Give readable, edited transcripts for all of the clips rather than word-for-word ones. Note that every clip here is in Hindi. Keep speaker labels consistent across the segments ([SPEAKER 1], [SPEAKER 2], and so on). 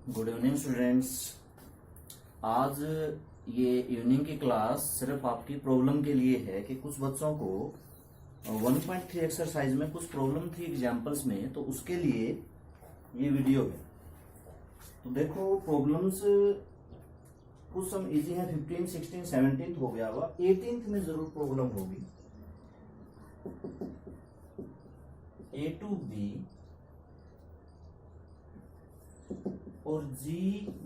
[SPEAKER 1] Good evening students. आज ये इवनिंग की क्लास सिर्फ आपकी प्रॉब्लम के लिए है कि कुछ बच्चों को 1.3 एक्सरसाइज में कुछ प्रॉब्लम थी एग्जाम्पल्स में, तो उसके लिए ये वीडियो है। तो देखो प्रॉब्लम्स कुछ सम इजी है, 15, 16, 17 हो गया हुआ, 18th में जरूर प्रॉब्लम होगी। A to B और G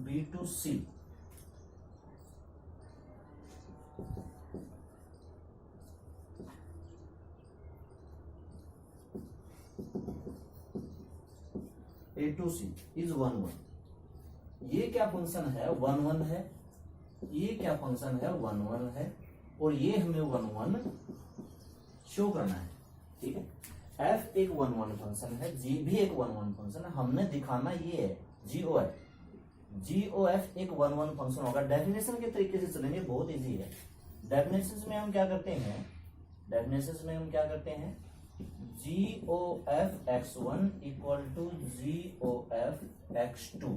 [SPEAKER 1] B to C A to C is 1 1। ये क्या फंक्शन है? 1 1 है। ये क्या फंक्शन है? 1 1 है। और ये हमें 1 1 शो करना है। ठीक है, F एक 1 1 फंक्शन है, G भी एक 1 1 फंक्शन है। हमने दिखाना ये है GOF एक 1 1 फंक्शन होगा। डेफिनेशन के तरीके से चलेंगे, बहुत इजी है। डेफिनेशन में हम क्या करते हैं? GOF x1 equal to GOF x2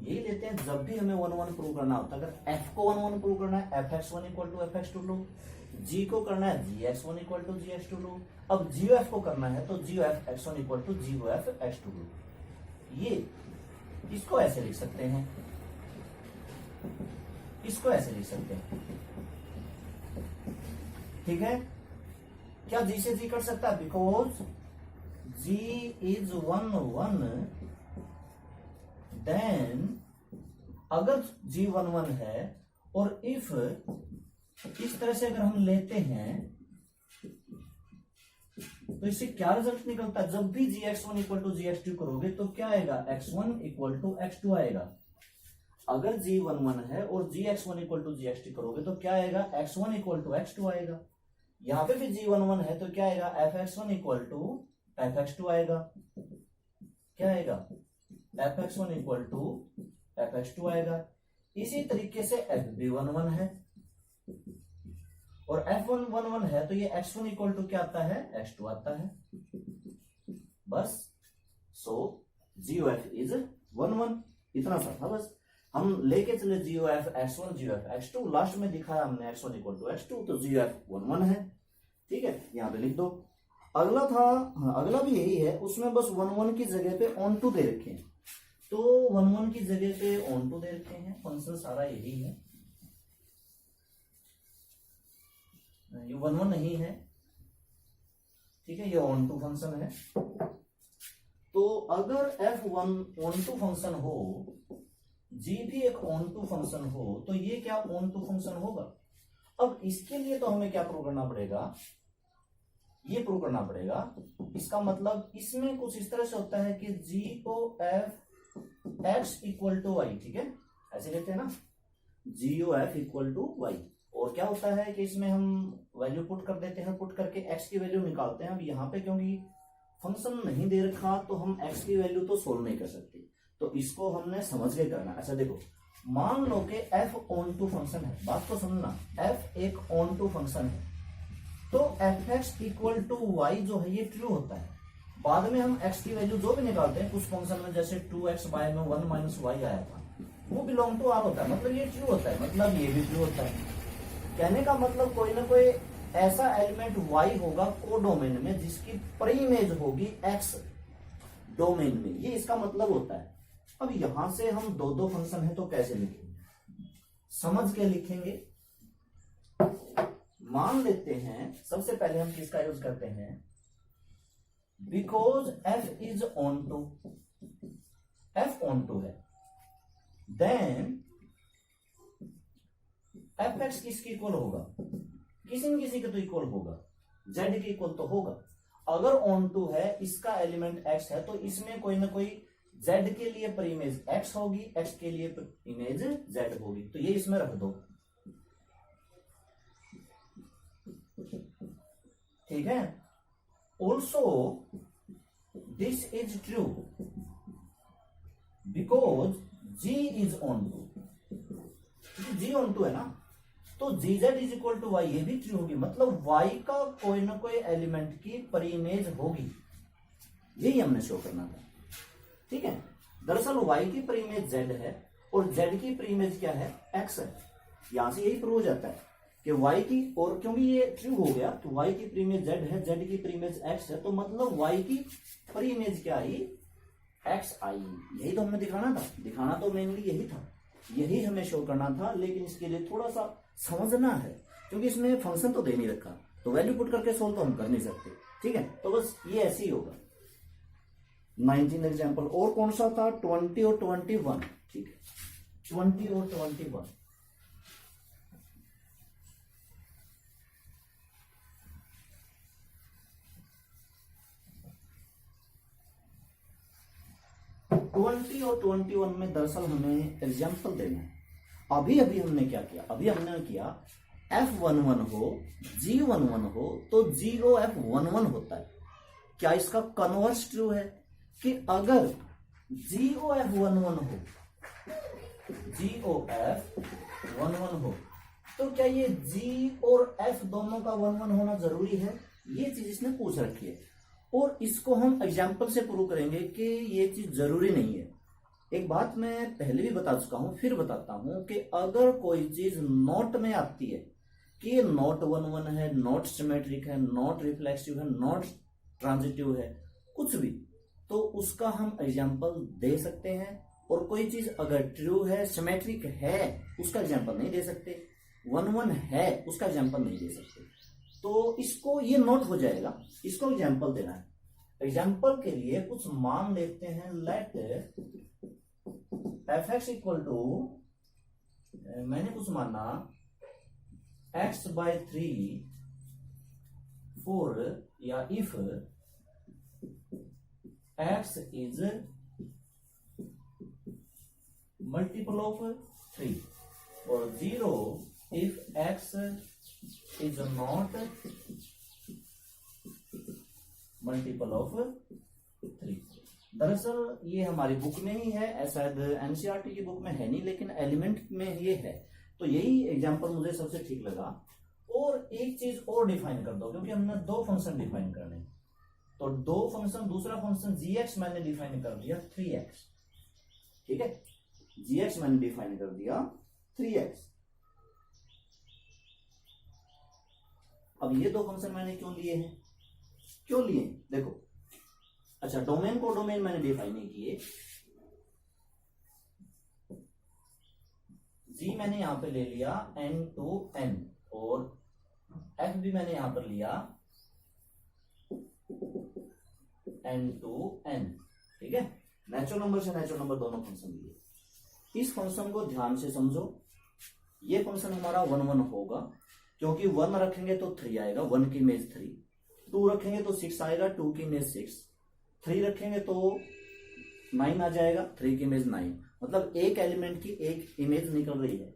[SPEAKER 1] ये लेते हैं जब भी हमें 1 1 प्रूव करना होता है। अगर F को 1 1 प्रूव करना है, fx1 equal to fx2 low. G को करना है gx1 इक्वल टू gx2 लो। अब GOF को करना है तो GOF x1 equal to GOF x2 लो। ये इसको ऐसे लिख सकते हैं, इसको ऐसे लिख सकते हैं। ठीक है, क्या G से G कट सकता है? बिकॉज G इज 1 1, देन अगर G 1 1 है और इफ इस तरह से अगर हम लेते हैं तो इससे क्या रिजल्ट निकलता है? जब भी gx1 इक्वल टू gx2 करोगे तो क्या आएगा? x1 इक्वल टू x2 आएगा। अगर g1 1 है और gx1 इक्वल टू gx2 करोगे तो क्या आएगा? x1 इक्वल टू x2 आएगा। यहां पे भी g1 1 है तो क्या आएगा? fx1 इक्वल टू fx2 आएगा। क्या आएगा? fx1 इक्वल टू fx2 आएगा। इसी तरीके से f भी 1 1 है और f1 1 1 है तो ये x1 इक्वल टू क्या आता है? x2 आता है। बस सो GOF इज 1 1। इतना सा था बस। हम लेके चले GOF x1 GOF x2, last में दिखाया हमने x1 इक्वल टू x2, तो GOF 1 1 है। ठीक है, यहां पे लिख दो। अगला था, अगला भी यही है, उसमें बस 1 1 की जगह पे ऑन टू दे रखे हैं। तो 1 1 की जगह पे ऑन टू दे रखे हैं, फंक्शन सारा यही है। ये 1 1 नहीं है, ठीक है, ये ऑन टू फंक्शन है। तो अगर f1 ऑन टू फंक्शन हो, g भी एक ऑन टू फंक्शन हो, तो ये क्या ऑन टू फंक्शन होगा? अब इसके लिए तो हमें क्या प्रूव करना पड़ेगा? ये प्रूव करना पड़ेगा। इसका मतलब इसमें कुछ इस तरह से होता है कि GOF x equal to y। ठीक है, ऐसे लेते हैं ना, GOF इक्वल टू y। और क्या होता है कि इसमें हम वैल्यू पुट कर देते हैं, पुट करके x की वैल्यू निकालते हैं। अब यहाँ पे क्योंकि फंक्शन नहीं दे रखा तो हम x की वैल्यू तो सोल्व नहीं कर सकते, तो इसको हमने समझ के करना। अच्छा देखो, मान लो कि f ऑन टू फंक्शन है, बात को सुनना, f एक ऑन टू फंक्शन है, तो fx इक्वल टू y जो है ये ट्रू होता है। बाद में हम x की वैल्यू जो भी निकालते हैं, कुछ फंक्शन में जैसे 2x बाय में 1 माइनस y आया था, वो बिलोंग टू r होता है, मतलब ये ट्रू होता है, मतलब ये भी ट्रू होता है। कहने का मतलब कोई ना कोई ऐसा एलिमेंट y होगा कोडोमेन में जिसकी प्रीइमेज होगी x डोमेन में, ये इसका मतलब होता है। अब यहां से हम दो फंक्शन है तो कैसे लिखेंगे? समझ के लिखेंगे। मान लेते हैं सबसे पहले हम किसका यूज करते हैं? Because f is onto, f onto है, देन fx किसके इक्वल होगा? किसी न किसी के तो इक्वल होगा, z के इक्वल तो होगा। अगर ऑन टू है, इसका एलिमेंट x है, तो इसमें कोई ना कोई z के लिए पर इमेज x होगी, x के लिए पर इमेज z होगी, तो ये इसमें रख दो। ठीक है, also this is true because g is onto. g onto है ना, तो gz is equal to y, ये भी ट्रू होगी, मतलब y का कोई ना कोई एलिमेंट की परिमेज होगी। यही हमने शो करना था। ठीक है, दरअसल y की प्रीइमेज z है और z की प्रीइमेज क्या है, x है। यहां से यही प्रूव हो जाता है कि y की, और क्योंकि ये ट्रू हो गया तो y की प्रीइमेज z है, z की प्रीइमेज x है, तो मतलब y की प्रीइमेज क्या आई, x आई। यही तो हमें दिखाना तो मेनली यही था, यही हमें शो करना था। लेकिन इसके लिए थोड़ा सा समझना है, क्योंकि इसमें फंक्शन तो दे नहीं रखा, तो वैल्यू पुट करके सोल्व तो हम कर नहीं सकते, ठीक है। तो बस ये ऐसे ही होगा। 19 एग्जाम्पल, और कौन सा था, 20 और 21, ठीक है, 20 और 21। ट्वेंटी और 21 में दरअसल हमें एग्जाम्पल देना है। अभी अभी हमने क्या किया, अभी हमने किया F11 हो, G11 हो तो GOF11 होता है। क्या इसका कन्वर्स ट्रू है कि अगर GOF11 हो, GOF11 हो तो क्या ये G और F दोनों का 11 होना जरूरी है? ये चीज इसने पूछ रखी है और इसको हम एग्जाम्पल से प्रूव करेंगे कि ये चीज जरूरी नहीं है। एक बात मैं पहले भी बता चुका हूं, फिर बताता हूं कि अगर कोई चीज नॉट में आती है कि ये नॉट 11 है, नॉट सिमेट्रिक है, नॉट रिफ्लेक्सिव है, नॉट ट्रांजिटिव है, कुछ भी, तो उसका हम एग्जाम्पल दे सकते हैं। और कोई चीज अगर ट्रू है, सिमेट्रिक है, उसका एग्जाम्पल नहीं दे सकते, 11 है उसका एग्जाम्पल नहीं दे सकते। तो इसको ये नोट हो जाएगा, इसको एग्जाम्पल देना है। एग्जाम्पल के लिए कुछ मान लेते हैं, लेट fx इक्वल टू, मैंने कुछ माना x/3 4, या if x is multiple of 3 और 0 if x is not multiple of 3। दरअसल ये हमारी बुक में ही है, शायद एनसीईआरटी की बुक में है नहीं, लेकिन एलिमेंट में ये है, तो यही एग्जांपल मुझे सबसे ठीक लगा। और एक चीज और डिफाइन कर दो, क्योंकि हमने दो फंक्शन डिफाइन करने, तो दो फंक्शन, दूसरा फंक्शन gx मैंने डिफाइन कर दिया 3x, ठीक है, gx मैंने डिफाइन कर दिया 3x। अब ये दो फंक्शन मैंने क्यों लिए हैं, देखो, अच्छा डोमेन को डोमेन मैंने डिफाइन नहीं किए, g मैंने यहां पे ले लिया n to n और f भी मैंने यहां पर लिया n to n, ठीक है। नेचुरल नंबर से नेचुरल नंबर दोनों फंक्शन लिए। इस फंक्शन को ध्यान से समझो, ये फंक्शन हमारा 1 1 होगा, क्योंकि 1 रखेंगे तो 3 आएगा, 1 की इमेज 3, 2 रखेंगे तो 6 आएगा, 2 की इमेज 6, 3 रखेंगे तो 9 आ जाएगा, 3 की इमेज 9, मतलब एक एलिमेंट की एक इमेज निकल रही है।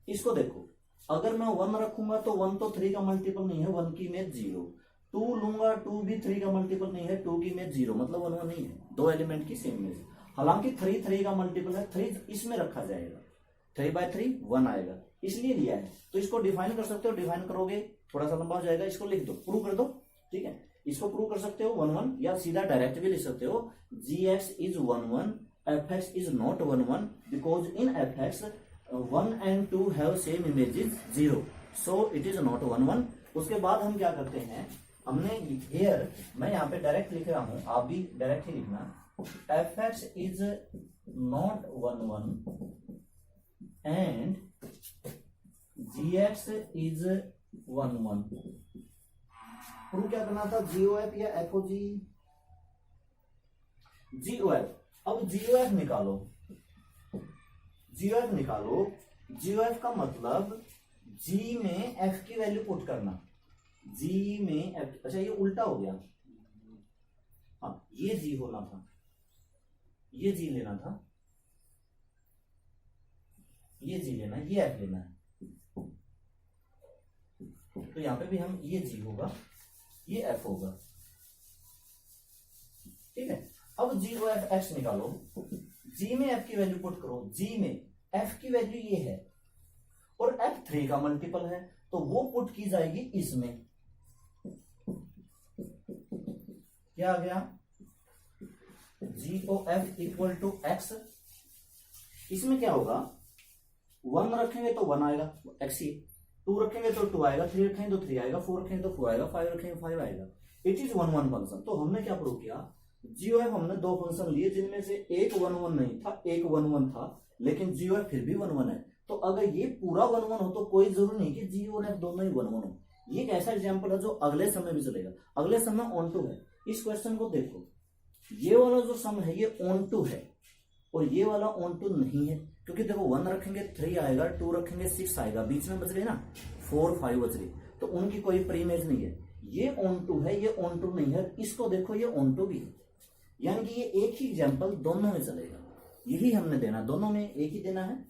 [SPEAKER 1] इसको देखो, अगर मैं 1 रखूंगा तो 1 तो 3 का मल्टीपल नहीं है, 1 की इमेज 0, 2 लूंगा 2 भी 3 का मल्टीपल नहीं है, 2 की इमेज 0, मतलब 1 1 नहीं है, दो एलिमेंट की सेम इमेज। हालांकि 3 3 का मल्टीपल है, 3 इसमें रखा जाएगा, 3/3 1 आएगा, इसलिए लिया है। तो इसको डिफाइन कर सकते हो, डिफाइन करोगे थोड़ा सा लंबा हो जाएगा, इसको लिख दो, प्रूव कर दो, ठीक है। इसको प्रूव कर सकते हो 1 1, या सीधा डायरेक्ट भी लिख सकते हो, gx is 1 1, fx is not 1 1 because in fx 1 and 2 have same images 0, so it is not 1 1। उसके बाद हम क्या करते हैं, हमने हियर, मैं यहाँ पे डायरेक्ट लिख रहा हूं, आप भी डायरेक्ट ही लिखना, fx is not 1 1 and gx is 1 1। Prove क्या करना था, GOF या FOG, GOF। अब GOF निकालो, GOF का मतलब G में F की वैल्यू पुट करना, G में F, अच्छा ये उल्टा हो गया, हाँ ये G होना था, ये G लेना था, ये G लेना है, ये F लेना है, तो यहां पे भी हम ये G होगा, ये F होगा, ठीक है। अब GOF X निकालो, G में F की वैल्यू पुट करो, G में F की वैल्यू ये है और F 3 का मल्टीपल है, तो वो पुट की जाएगी इसमें, क्या आ गया, GOF इक्वल टू एक्स, इसमें क्या होगा, 1 रखेंगे तो 1 आएगा एक्स ही, 2 रखेंगे तो 2 आएगा, 3 रखेंगे तो 3 आएगा, 4 रखेंगे तो 4 आएगा, 5 रखेंगे 5 आएगा। It is 1 1 function. तो हमने क्या प्रूव किया, GOF हमने 2 फंक्शन लिए जिनमें से एक 1 1 नहीं था, एक 1 1 था, लेकिन GOF फिर भी 1 1 है। तो अगर ये पूरा 1 1 हो तो कोई जरूरी नहीं कि G और F दोनों ही 1 1 हो। ये एक ऐसा एग्जाम्पल है जो अगले समय में चलेगा, अगले समय ऑन टू है। इस क्वेश्चन को देखो, ये वाला जो सम है ये ऑन टू है और ये वाला ऑन टू नहीं है, क्योंकि देखो 1 रखेंगे 3 आएगा, 2 रखेंगे 6 आएगा, बीच में बच रही ना 4 5 बच रही, तो उनकी कोई प्रीमेज नहीं है। ये ऑन टू है, ये ऑन टू नहीं है। इसको देखो, ये ऑन टू भी है, यानी कि ये एक ही एग्जाम्पल दोनों में चलेगा। यही हमने देना, दोनों में एक ही देना है,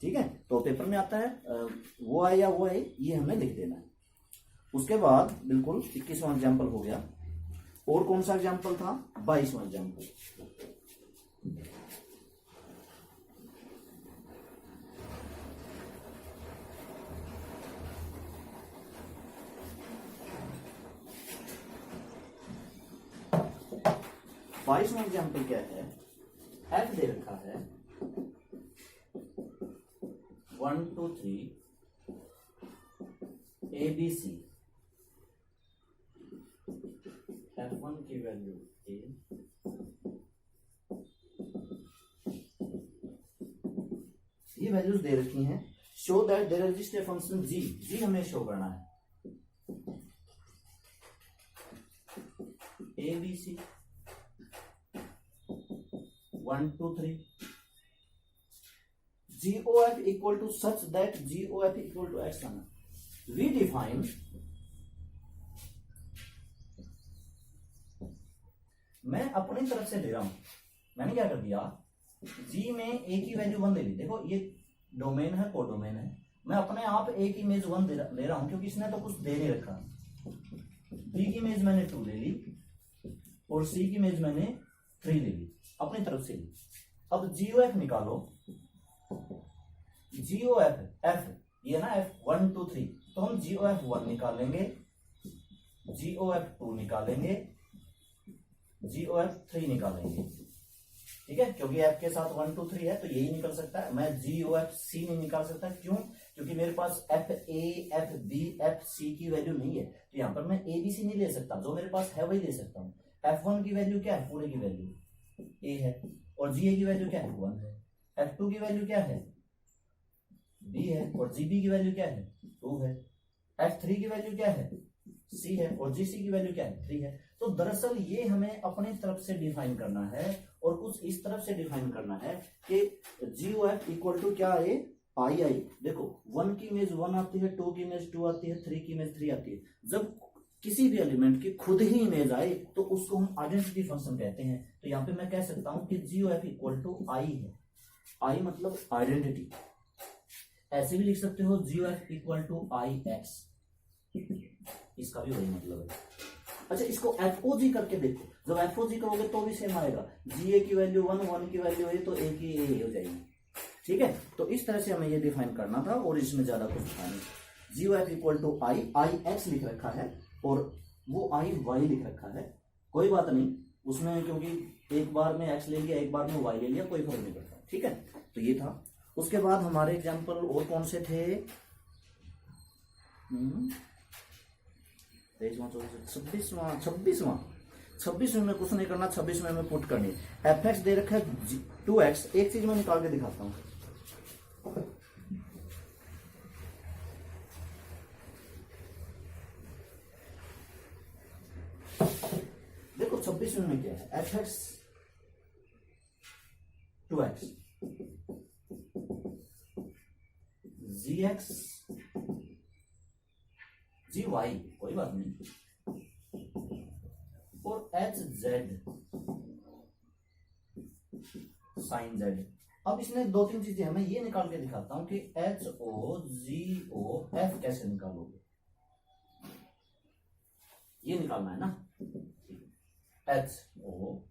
[SPEAKER 1] ठीक है। तो पेपर में आता है वो आए या वो आए, ये हमें लिख देना है। उसके बाद बिल्कुल 21वां एग्जाम्पल हो गया। और कौन सा एग्जाम्पल था, 22वां एग्जाम्पल। बाईसवां एग्जाम्पल क्या है, एफ दे रखा है 1 2 3 ABC, F1 की वैल्यू A, ये वैल्यूज दे रखी हैं। Show that there exist a function G हमें शो करना है, ABC 1 2 3 GOF equal to such that GOF equal to x आना। We define मैं अपनी तरफ से ले रहा हूं, मैंने क्या कर दिया, G में A की वैल्यू 1 ले ली। देखो ये डोमेन है, कोडोमेन है, मैं अपने आप A की इमेज 1 ले रहा हूं क्योंकि इसने तो कुछ दे नहीं रखा। B की इमेज मैंने 2 ले ली और C की इमेज मैंने 3 ले ली, अपनी तरफ से ली। अब GOF निकालो, GOF F ये ना F 1 2 3, तो हम GOF 1 निकालेंगे, GOF 2 निकालेंगे, GOF 3 निकालेंगे, ठीक है। क्योंकि F के साथ 1 2 3 है तो यही निकल सकता है। मैं GOF C नहीं निकाल सकता, क्यों, क्योंकि मेरे पास FA FB FC की वैल्यू नहीं है, तो यहां पर मैं ABC नहीं ले सकता, जो मेरे पास है वही ले सकता हूं। F1 की वैल्यू क्या है, पूरे की वैल्यू A है, और GA की वैल्यू क्या है, 1 है। F2 की वैल्यू क्या है, B है, और GB की वैल्यू क्या है, 2 है। F3 की वैल्यू क्या है, C है, और GC की वैल्यू क्या है, 3 है। तो दरअसल ये हमें अपनी तरफ से डिफाइन करना है और कुछ इस तरफ से डिफाइन करना है कि GOF इक्वल टू क्या है, I। देखो 1 की इमेज 1 आती है, 2 की इमेज 2 आती है, 3 की इमेज 3 आती है। जब किसी भी एलिमेंट की खुद ही इमेज आए तो उसको हम आइडेंटिटी फंक्शन कहते हैं। तो यहाँ पे मैं कह सकता हूं कि GOF इक्वल टू I है, I मतलब आइडेंटिटी। ऐसे भी लिख सकते हो GOF इक्वल टू IX, इसका भी वही मतलब है। अच्छा, इसको FOG करके देखो, जब FOG करोगे तो भी सेम आएगा। GA की वैल्यू 1 1 की वैल्यू है तो A की A हो जाएगी, ठीक है। तो इस तरह से हमें ये डिफाइन करना था और इसमें ज्यादा कुछ था नहीं। GOF इक्वल टू IX लिख रखा है और वो IY लिख रखा है, कोई बात नहीं उसमें, क्योंकि एक बार में X ले लिया, एक बार में Y ले लिया, कोई फर्क नहीं पड़ता, ठीक है। तो ये था। उसके बाद हमारे एग्जाम्पल और कौन से थे, 26वां में कुछ नहीं करना, 26 में पुट करनी। fx दे रखा है 2x, एक चीज मैं निकाल के दिखाता हूं। देखो 26 में क्या है, fx 2x, gx gy, कोई बात नहीं, और hz sin z। अब इसमें 2-3 चीजें हैं, मैं ये निकाल के दिखाता हूं कि HOGOF कैसे निकालोगे, ये निकालना है ना, HO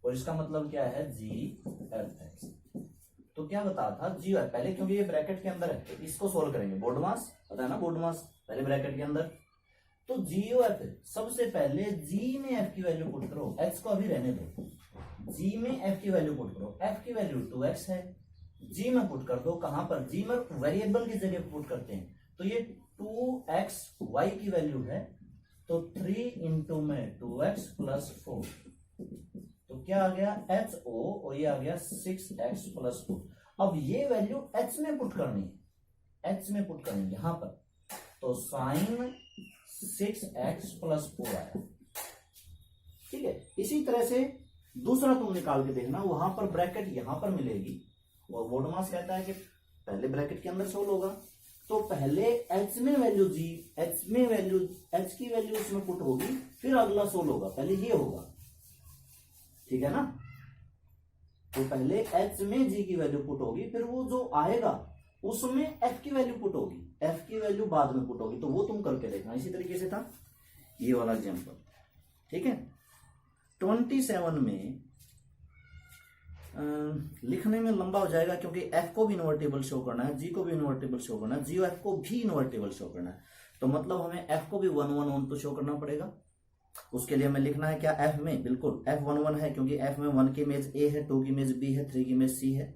[SPEAKER 1] और इसका मतलब क्या है GFX। तो क्या बताया था GOF पहले, क्योंकि ये ब्रैकेट के अंदर है तो इसको सोल्व करेंगे, बोर्ड मास पता है ना, बोर्ड मास पहले ब्रैकेट के अंदर। तो GOF सबसे पहले G में F की वैल्यू पुट करो, X को अभी रहने दो, जी में एफ की वैल्यू पुट करो, एफ की वैल्यू 2x है, जी में पुट कर दो, कहां पर, जी में वेरिएबल की जगह पुट करते हैं, तो ये 2x y की वैल्यू है, तो 3 इंटू में 2x प्लस 4, तो क्या आ गया HO, और ये आ गया 6x प्लस 4। अब ये वैल्यू h में पुट करनी है, h में पुट करनी है यहां पर, तो साइन 6x प्लस 4 आया। ठीक है, इसी तरह से दूसरा तुम निकाल के देखना, वहां पर ब्रैकेट यहां पर मिलेगी, और बोडमास कहता है कि पहले ब्रैकेट के अंदर सोल्व होगा, तो पहले h में वैल्यू g, h में वैल्यू, h की वैल्यू इसमें पुट होगी, फिर अगला सोल्व होगा, पहले ये होगा, ठीक है ना। तो पहले h में g की वैल्यू पुट होगी, फिर वो जो आएगा उसमें f की वैल्यू पुट होगी, f की वैल्यू बाद में पुट होगी, तो वो तुम करके देखना। इसी तरीके से था ये वाला एग्जांपल, ठीक है। 27 में लिखने में लंबा हो जाएगा, क्योंकि f को भी इन्वर्टेबल शो करना है, g को भी इन्वर्टेबल शो करना है, g और f को भी इन्वर्टेबल शो करना है, तो मतलब हमें f को भी 1 1 1 तो शो करना पड़ेगा। उसके लिए हमें लिखना है क्या, f में, बिल्कुल f 1 1 है, क्योंकि f में 1 की इमेज a है, 2 की इमेज b है, 3 की इमेज c है,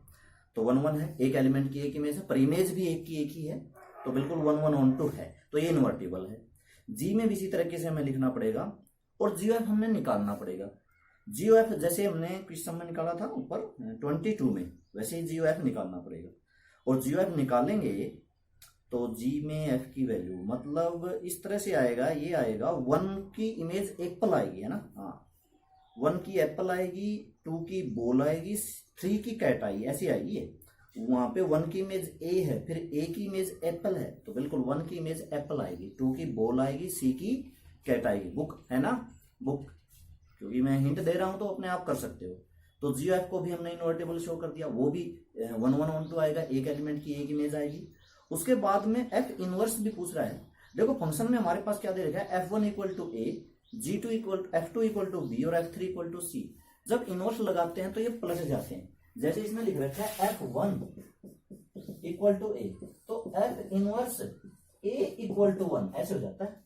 [SPEAKER 1] तो 1 1 है, एक एलिमेंट की एक इमेज है, पर इमेज भी एक की एक ही है, तो बिल्कुल 1 1 1 2 है, तो ये इन्वर्टेबल है। g में भी इसी तरीके से हमें लिखना पड़ेगा, और g f हमने निकालना पड़ेगा। GOF जैसे हमने क्वेश्चन में निकाला था ऊपर 22 में, वैसे ही GOF निकालना पड़ेगा, और GOF निकालेंगे तो G में F की वैल्यू मतलब इस तरह से आएगा, ये आएगा 1 की इमेज एप्पल आएगी, है ना, हाँ 1 की एप्पल आएगी, 2 की बॉल आएगी, 3 की कैट आएगी, ऐसी आएगी ये। वहां पे 1 की इमेज A है, फिर A की इमेज एप्पल है, तो बिल्कुल 1 की इमेज एप्पल आएगी, 2 की बॉल आएगी, C की कैट आएगी, बुक है ना, बुक, क्योंकि मैं हिंट दे रहा हूं तो अपने आप कर सकते हो। तो GOF को भी हमने इन्वर्टेबल शो कर दिया, वो भी 1 1 1 2 आएगा, एक एलिमेंट की एक इमेज आएगी। उसके बाद में F इनवर्स भी पूछ रहा है, देखो फंक्शन में हमारे पास क्या दे रखा है, F1 equal to A, F2 equal to B और F3 इक्वल टू C। जब इनवर्स लगाते हैं तो ये पलट जाते हैं, जैसे इसमें लिख रखा है F1 इक्वल टू A, तो F inverse A equal to 1 ऐसे हो जाता है,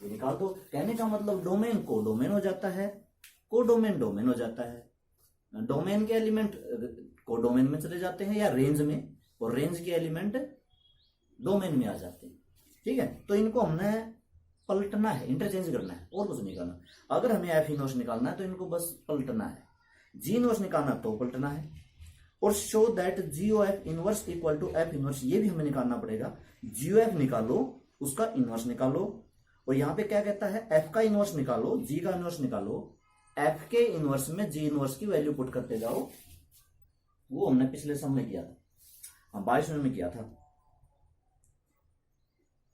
[SPEAKER 1] ये निकाल दो। कहने का मतलब डोमेन को डोमेन हो जाता है, को डोमेन डोमेन हो जाता है, डोमेन के एलिमेंट को डोमेन में चले जाते हैं या रेंज में, और रेंज के एलिमेंट डोमेन में आ जाते हैं, ठीक है। तो इनको हमने पलटना है, इंटरचेंज करना है, और कुछ नहीं करना। अगर हमें एफ इनवर्स निकालना है तो इनको बस पलटना है, जी इनवर्स निकालना तो पलटना है, और show that GOF inverse equal to F inverse, ये भी हमें निकालना पड़ेगा। GOF निकालो, उसका इनवर्स निकालो, और यहां पे क्या कहता है, F का इनवर्स निकालो, G का इनवर्स निकालो, F के इनवर्स में G इनवर्स की वैल्यू पुट करते जाओ। वो हमने पिछले सम में किया था, हाँ 22 में किया था,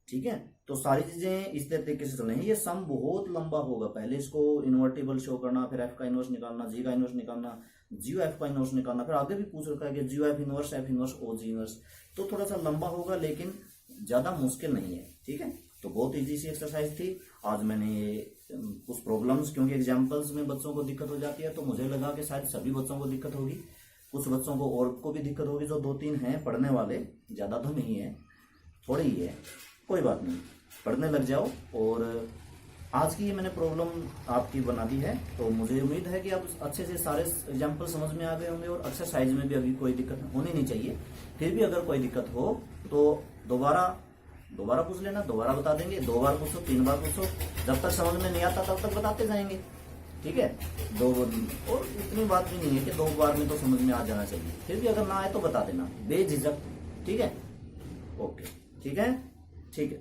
[SPEAKER 1] ठीक है। तो सारी चीजें इस तरीके से चलेंगी, ये सम बहुत लंबा होगा, पहले इसको इन्वर्टेबल शो करना, फिर F का इनवर्स निकालना, G का इनवर्स निकालना, GOF का इनवर्स निकालना, फिर आगे भी पूछ रखा है कि GOF इनवर्स, F इनवर्स और G इनवर्स, तो थोड़ा सा लंबा होगा लेकिन ज्यादा मुश्किल नहीं है, ठीक है। तो बहुत इजी सी एक्सरसाइज थी। आज मैंने कुछ प्रॉब्लम्स, क्योंकि एग्जाम्पल्स में बच्चों को दिक्कत हो जाती है, तो मुझे लगा कि शायद सभी बच्चों को दिक्कत होगी, कुछ बच्चों को और को भी दिक्कत होगी, जो 2-3 हैं पढ़ने वाले, ज़्यादा तो नहीं है, थोड़ी ही है, कोई बात नहीं, पढ़ने लग जाओ। और आज की ये मैंने प्रॉब्लम आपकी बना दी है, तो मुझे उम्मीद है कि आप अच्छे से सारे एग्जाम्पल समझ में आ गए होंगे, और एक्सरसाइज में भी अभी कोई दिक्कत होनी नहीं चाहिए। फिर भी अगर कोई दिक्कत हो तो दोबारा पूछ लेना, दोबारा बता देंगे, 2 बार पूछो, 3 बार पूछो, जब तक समझ में नहीं आता तब तक बताते जाएंगे, ठीक है। और इतनी बात भी नहीं है कि 2 बार में तो समझ में आ जाना चाहिए, फिर भी अगर ना आए तो बता देना बेझिझक, ठीक है, ओके, ठीक है, ठीक है।